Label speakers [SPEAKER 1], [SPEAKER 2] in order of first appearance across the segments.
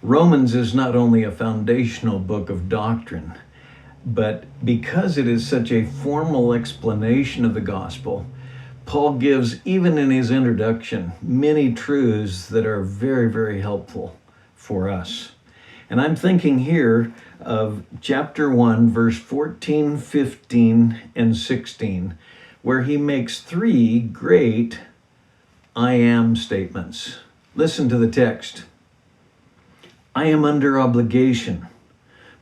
[SPEAKER 1] Romans is not only a foundational book of doctrine, but because it is such a formal explanation of the gospel, Paul gives, even in his introduction, many truths that are very, very helpful for us. And I'm thinking here of chapter 1, verse 14, 15, and 16, where he makes three great I am statements. Listen to the text. I am under obligation,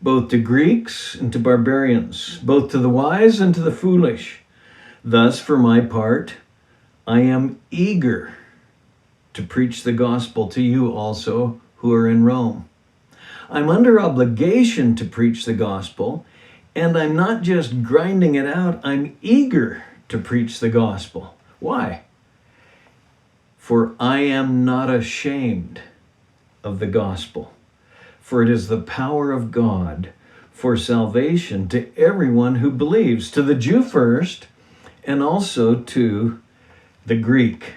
[SPEAKER 1] both to Greeks and to barbarians, both to the wise and to the foolish. Thus, for my part, I am eager to preach the gospel to you also who are in Rome. I'm under obligation to preach the gospel, and I'm not just grinding it out, I'm eager to preach the gospel. Why? For I am not ashamed of the gospel, for it is the power of God for salvation to everyone who believes, to the Jew first, and also to the Greek.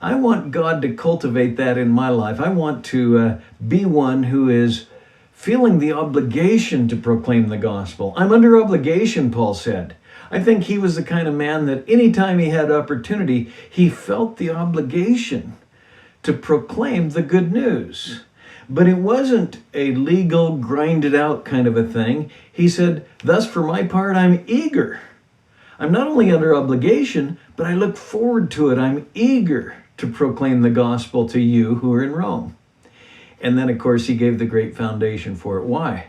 [SPEAKER 1] I want God to cultivate that in my life. I want to be one who is feeling the obligation to proclaim the gospel. I'm under obligation, Paul said. I think he was the kind of man that anytime he had opportunity, he felt the obligation to proclaim the good news. But it wasn't a legal, grinded out kind of a thing. He said, thus for my part, I'm eager. I'm not only under obligation, but I look forward to it. I'm eager to proclaim the gospel to you who are in Rome. And then, of course, he gave the great foundation for it. Why?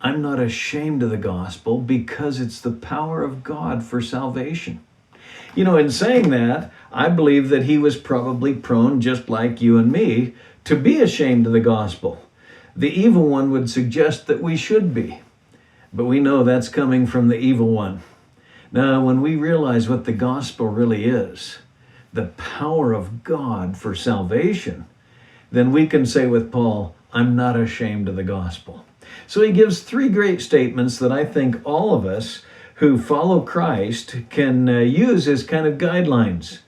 [SPEAKER 1] I'm not ashamed of the gospel because it's the power of God for salvation. You know, in saying that, I believe that he was probably prone, just like you and me, to be ashamed of the gospel. The evil one would suggest that we should be, but we know that's coming from the evil one. Now, when we realize what the gospel really is, the power of God for salvation, then we can say with Paul, I'm not ashamed of the gospel. So he gives three great statements that I think all of us who follow Christ can use as kind of guidelines.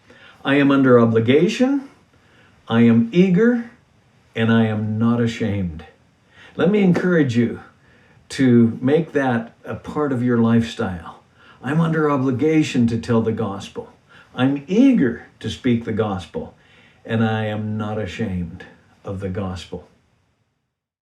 [SPEAKER 1] I am under obligation, I am eager, and I am not ashamed. Let me encourage you to make that a part of your lifestyle. I'm under obligation to tell the gospel. I'm eager to speak the gospel, and I am not ashamed of the gospel.